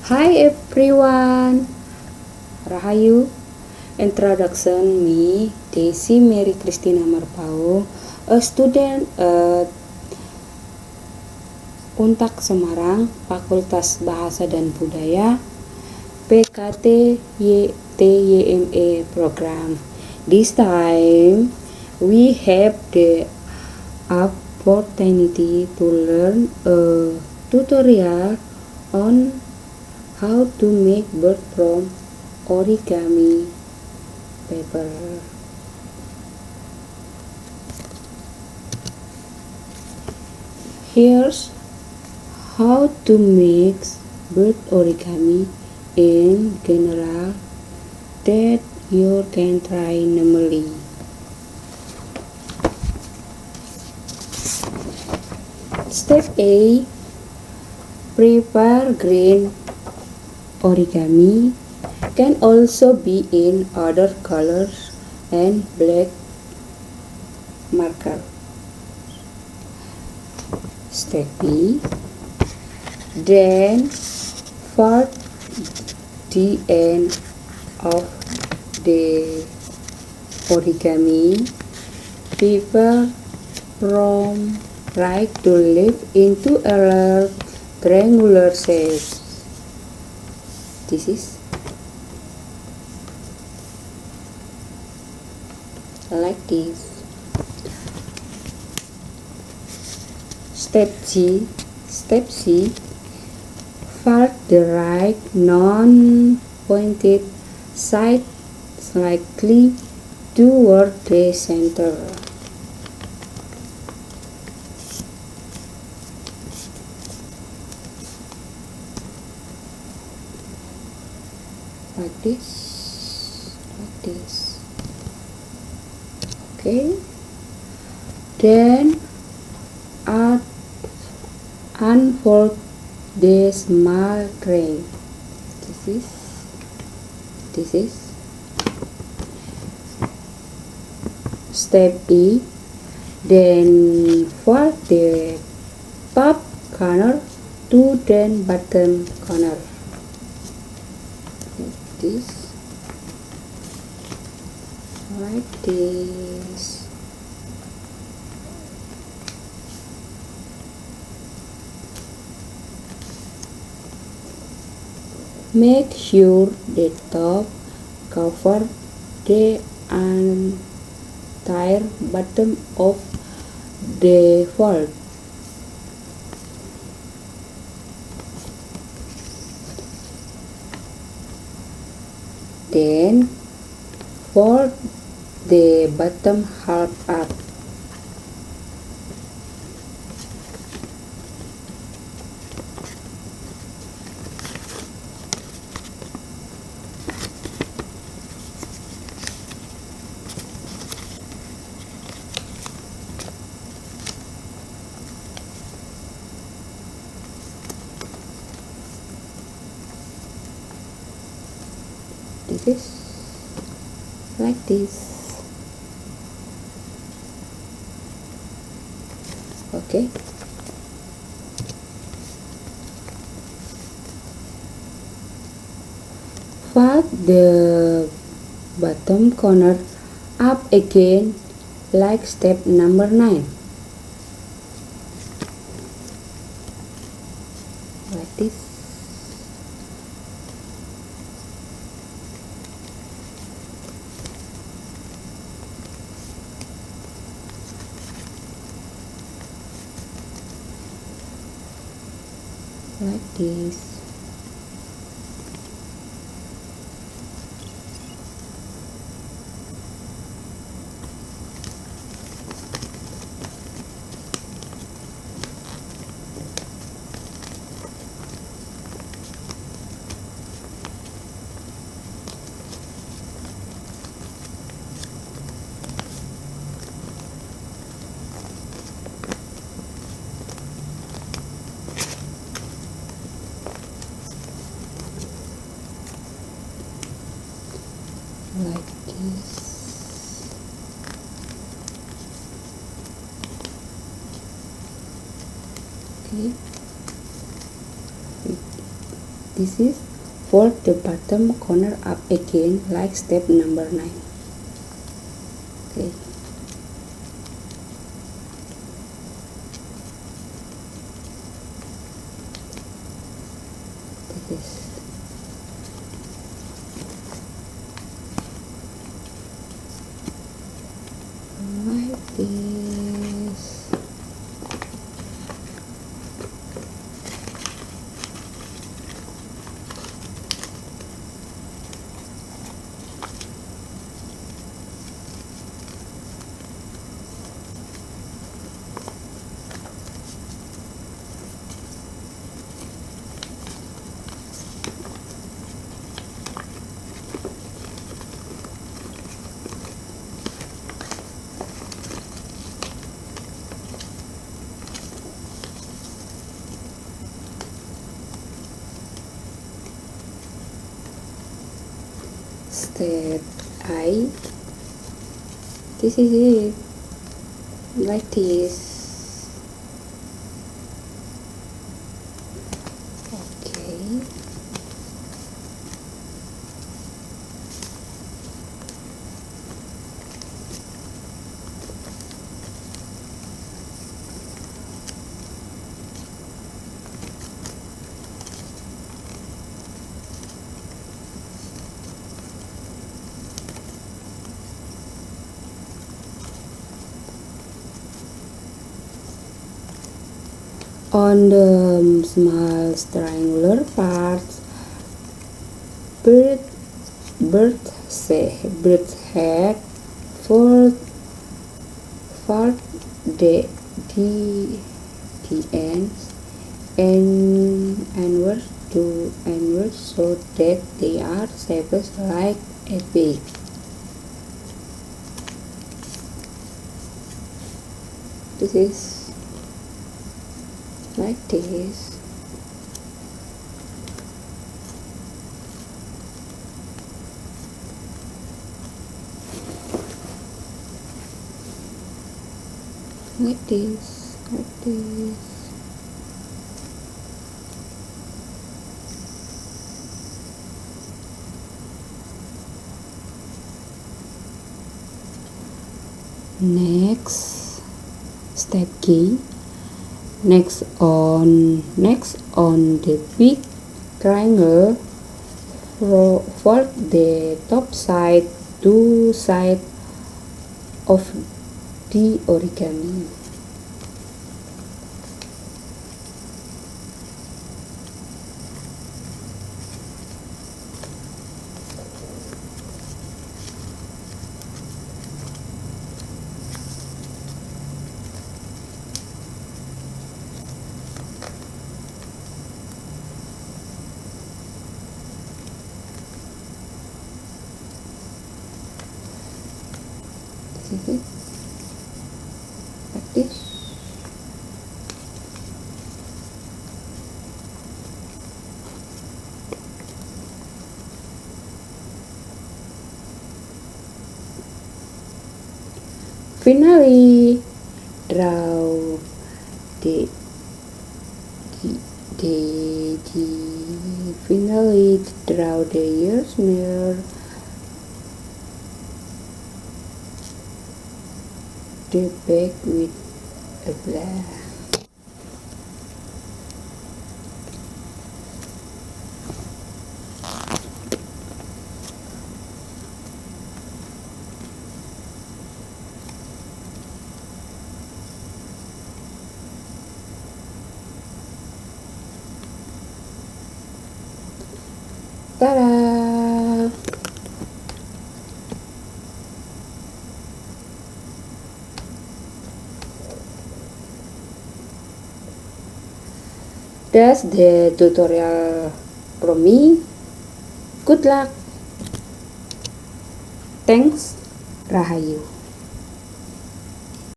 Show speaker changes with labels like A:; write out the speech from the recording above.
A: Hi everyone, Rahayu. Introduction me, Desi Mary Christina Marpao, a student at Untak Semarang, Fakultas Bahasa dan Budaya, PKT TYME program. This time, we have the opportunity to learn a tutorial on how to make bird from origami paper. Here's how to make bird origami in general that you can try normally. Step A. Prepare green origami, can also be in other colors and black marker. Step B. Then fold the end of the origami paper from right to left into a triangular shape. This is like this. Step C. Fold the right non-pointed side slightly toward the center. Like this. Okay. Then unfold the small grain. This is step E. Then fold the top corner to the bottom corner. This like this. Make sure the top cover the entire bottom of the fold. Then fold the bottom half up. This is like this. Okay. Fold the bottom corner up again like step number 9. Like this. Like this. Like this. Okay. This is fold the bottom corner up again like step number 9. Okay. This like this. Step 8. This is it, like this. Okay. On the small triangular parts, bird head fold the ends inward so that they are shaped like a pig. This is like this. Like this, like this. Next, step key. Next on the big triangle, fold the top side to side of the origami. This is it, like this. Finally, draw the finally draw the ears near the back with a black. Ta-da! That's the tutorial from me. Good luck. Thanks. Rahayu.